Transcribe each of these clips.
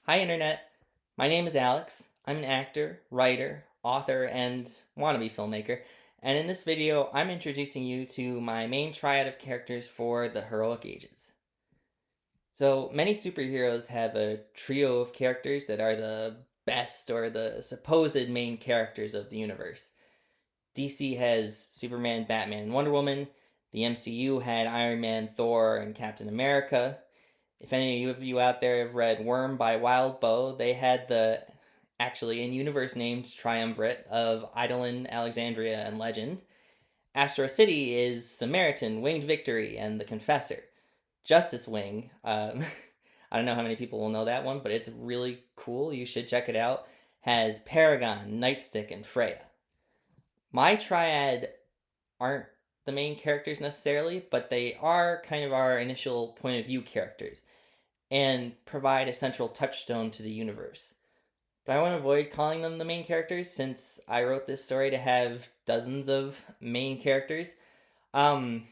Hi, Internet. My name is Alex. I'm an actor, writer, author, and wannabe filmmaker. And in this video, I'm introducing you to my main triad of characters for the heroic ages. So, many superheroes have a trio of characters that are the best or the supposed main characters of the universe. DC has Superman, Batman, and Wonder Woman. The MCU had Iron Man, Thor, and Captain America. If any of you out there have read Worm by Wild Bow, they had the actually in universe named triumvirate of Eidolon, Alexandria, and Legend. Astro City is Samaritan, Winged Victory, and the Confessor. Justice Wing, I don't know how many people will know that one, but it's really cool. You should check it out. Has Paragon, Nightstick, and Freya. My triad aren't the main characters necessarily, but they are kind of our initial point of view characters and provide a central touchstone to the universe. But I want to avoid calling them the main characters since I wrote this story to have dozens of main characters. Um,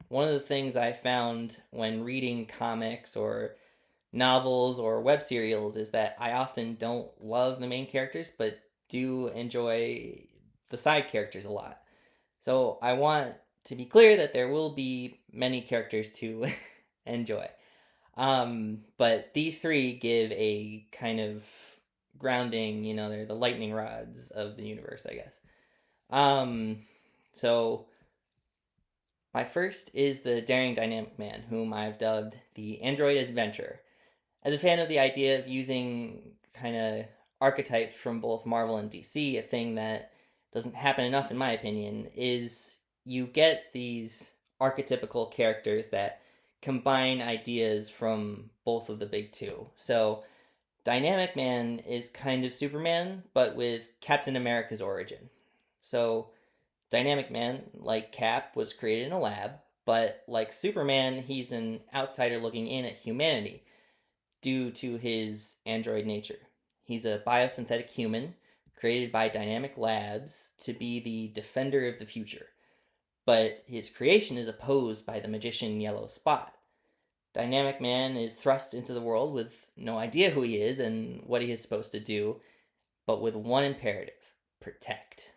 One of the things I found when reading comics or novels or web serials is that I often don't love the main characters, but do enjoy the side characters a lot. So I want to be clear that there will be many characters to enjoy. But these three give a kind of grounding, they're the lightning rods of the universe, I guess. Um, so my first is the daring dynamic man, whom I've dubbed the android adventurer. As a fan of the idea of using kind of archetypes from both Marvel and DC, a thing that doesn't happen enough, in my opinion, is you get these archetypical characters that combine ideas from both of the big two. So, Dynamic Man is kind of Superman, but with Captain America's origin. So, Dynamic Man, like Cap, was created in a lab, but like Superman, he's an outsider looking in at humanity due to his android nature. He's a biosynthetic human created by Dynamic Labs to be the defender of the future, but his creation is opposed by the magician Yellow Spot. Dynamic Man is thrust into the world with no idea who he is and what he is supposed to do, but with one imperative: protect.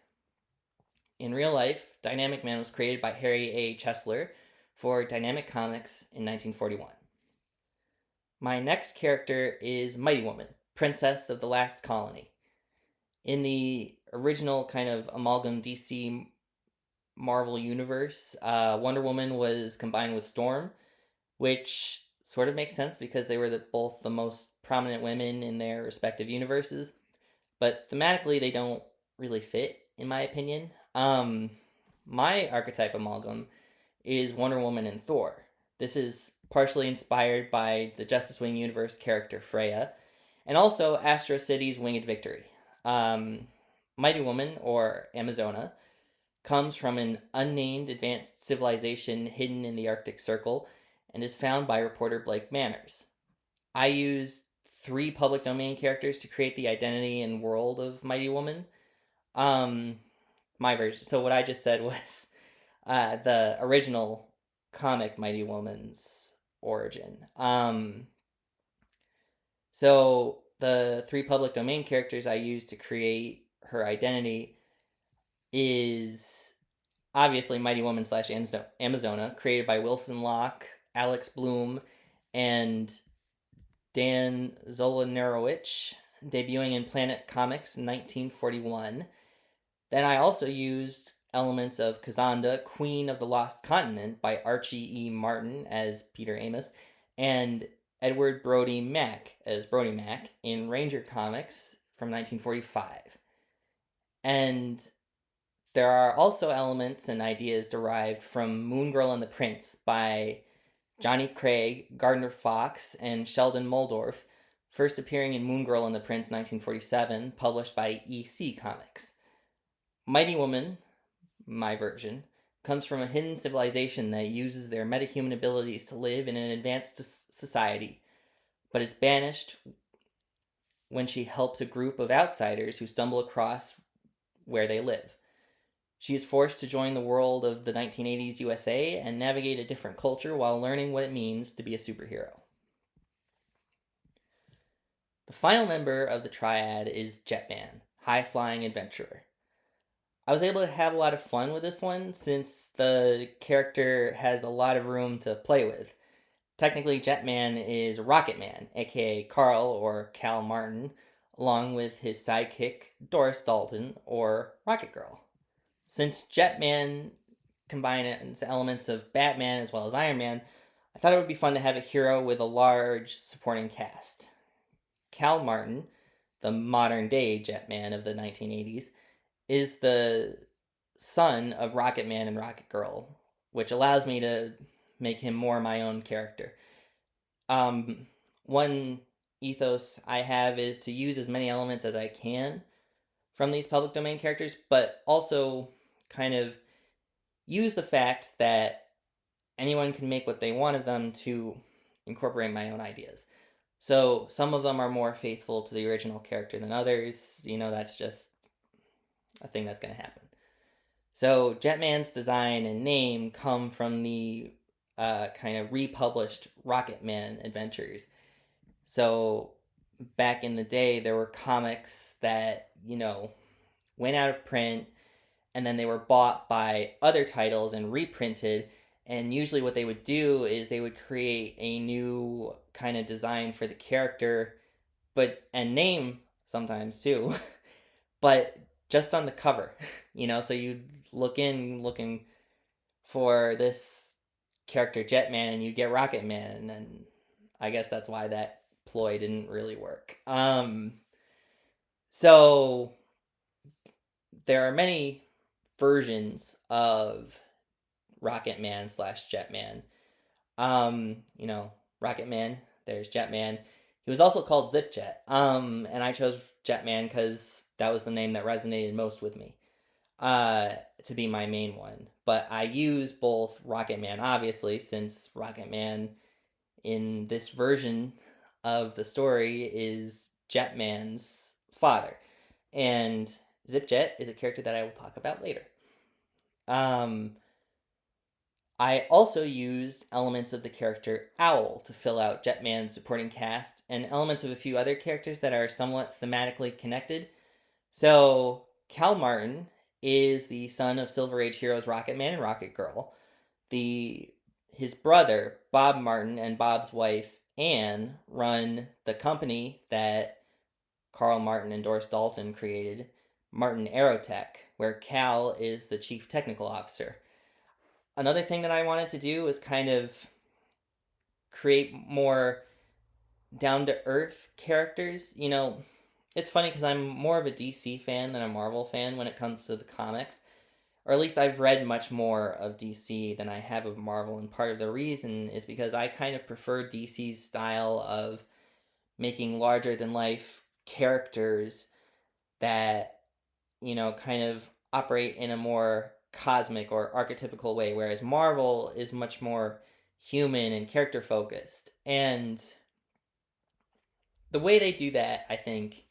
In real life, Dynamic Man was created by Harry A. Chesler for Dynamic Comics in 1941. My next character is Mighty Woman, Princess of the Last Colony. In the original kind of amalgam DC Marvel universe, Wonder Woman was combined with Storm, which sort of makes sense because they were both the most prominent women in their respective universes. But thematically, they don't really fit, in my opinion. My archetype amalgam is Wonder Woman and Thor. This is partially inspired by the Justice Wing universe character Freya, and also Astro City's Winged Victory. Um, Mighty Woman, or Amazona, comes from an unnamed advanced civilization hidden in the Arctic Circle and is found by reporter Blake Manners. I used three public domain characters to create the identity and world of Mighty Woman. Um, my version. So what I just said was the original comic Mighty Woman's origin. So the three public domain characters I used to create her identity is obviously Mighty Woman slash Amazona, created by Wilson Locke, Alex Bloom, and Dan Zolanerowicz, debuting in Planet Comics in 1941. Then I also used elements of Kazanda, Queen of the Lost Continent by Archie E. Martin as Peter Amos, and Edward Brody Mack as Brody Mack in Ranger Comics from 1945. And there are also elements and ideas derived from Moon Girl and the Prince by Johnny Craig, Gardner Fox, and Sheldon Muldorf, first appearing in Moon Girl and the Prince 1947, published by EC Comics. Mighty Woman, my version, comes from a hidden civilization that uses their metahuman abilities to live in an advanced society, but is banished when she helps a group of outsiders who stumble across where they live. She is forced to join the world of the 1980s USA and navigate a different culture while learning what it means to be a superhero. The final member of the triad is Jetman, high flying adventurer. I was able to have a lot of fun with this one since the character has a lot of room to play with. Technically, Jetman is Rocket Man, aka Carl or Cal Martin, along with his sidekick Doris Dalton or Rocket Girl. Since Jetman combines elements of Batman as well as Iron Man, I thought it would be fun to have a hero with a large supporting cast. Cal Martin, the modern day Jetman of the 1980s, is the son of Rocket Man and Rocket Girl, which allows me to make him more my own character. Um, One ethos I have is to use as many elements as I can from these public domain characters, but also kind of use the fact that anyone can make what they want of them to incorporate my own ideas. So some of them are more faithful to the original character than others. That's just a thing that's going to happen. So Jetman's design and name come from the kind of republished Rocket Man adventures. So back in the day, there were comics that, went out of print and then they were bought by other titles and reprinted. And usually, what they would do is they would create a new kind of design for the character, and name sometimes too, but just on the cover, So you'd looking for this character Jetman, and you'd get Rocket Man, and I guess that's why that ploy didn't really work. So there are many versions of Rocket Man slash Jetman. Rocket Man, there's Jetman. He was also called Zipjet. And I chose Jetman because that was the name that resonated most with me. To be my main one. But I use both Rocket Man, obviously, since Rocket Man in this version of the story is Jetman's father. And Zipjet is a character that I will talk about later. I also used elements of the character Owl to fill out Jetman's supporting cast and elements of a few other characters that are somewhat thematically connected. So, Cal Martin is the son of Silver Age heroes Rocket Man and Rocket Girl. His brother, Bob Martin, and Bob's wife, Anne, run the company that Carl Martin and Doris Dalton created, Martin Aerotech, where Cal is the chief technical officer. Another thing that I wanted to do was kind of create more down to earth characters. It's funny because I'm more of a DC fan than a Marvel fan when it comes to the comics. Or at least I've read much more of DC than I have of Marvel, and part of the reason is because I kind of prefer DC's style of making larger than life characters that, kind of operate in a more cosmic or archetypical way, whereas Marvel is much more human and character focused. And the way they do that, I think,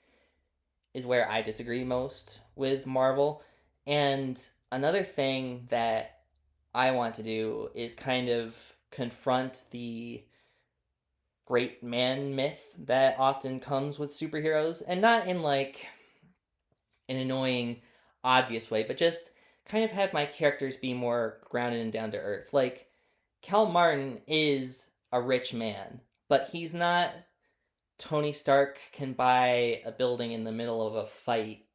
is where I disagree most with Marvel. And another thing that I want to do is kind of confront the great man myth that often comes with superheroes, and not in like an annoying, obvious way, but just kind of have my characters be more grounded and down to earth. Like, Cal Martin is a rich man, but he's not Tony Stark can buy a building in the middle of a fight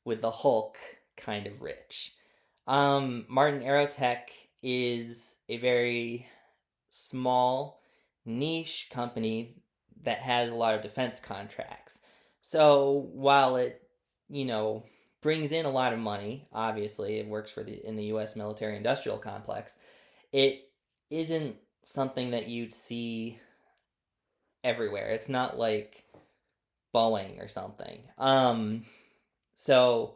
with the Hulk kind of rich. Martin Aerotech is a very small, niche company that has a lot of defense contracts. So while it, you know, brings in a lot of money, obviously it works in the U.S. military industrial complex, it isn't something that you'd see everywhere. It's not like Boeing or something. So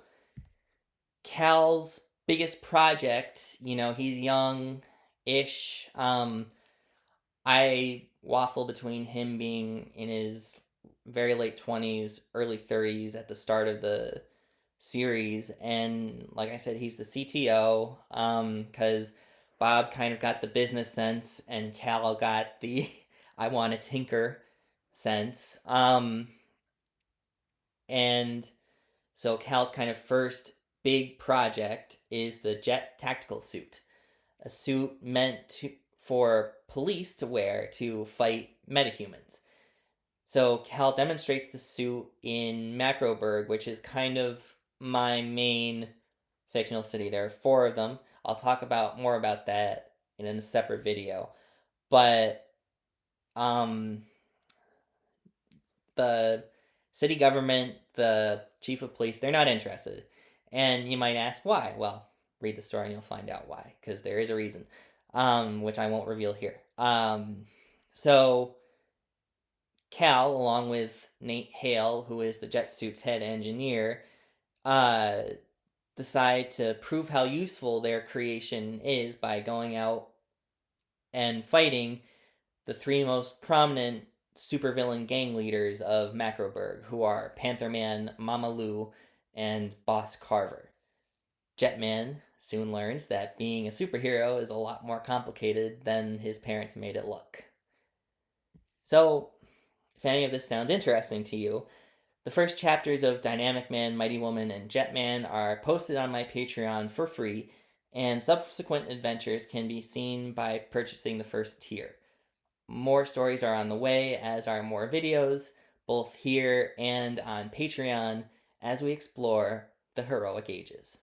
Cal's biggest project, he's young ish. I waffle between him being in his very late 20s, early 30s at the start of the series. And like I said, he's the CTO, because Bob kind of got the business sense and Cal got the I want to tinker sense. And so Cal's kind of first big project is the Jet tactical suit, a suit for police to wear to fight metahumans. So Cal demonstrates the suit in Macroburg, which is kind of my main fictional city. There are four of them. I'll talk about more about that in a separate video. But um, the city government, the chief of police, they're not interested. And you might ask why. Well, read the story and you'll find out why, because there is a reason, which I won't reveal here. So Cal, along with Nate Hale, who is the jet suit's head engineer, uh, decide to prove how useful their creation is by going out and fighting the three most prominent supervillain gang leaders of Macroburg, who are Panther Man, Mama Lou, and Boss Carver. Jetman soon learns that being a superhero is a lot more complicated than his parents made it look. So, if any of this sounds interesting to you, the first chapters of Dynamic Man, Mighty Woman, and Jetman are posted on my Patreon for free, and subsequent adventures can be seen by purchasing the first tier. More stories are on the way, as are more videos, both here and on Patreon, as we explore the heroic ages.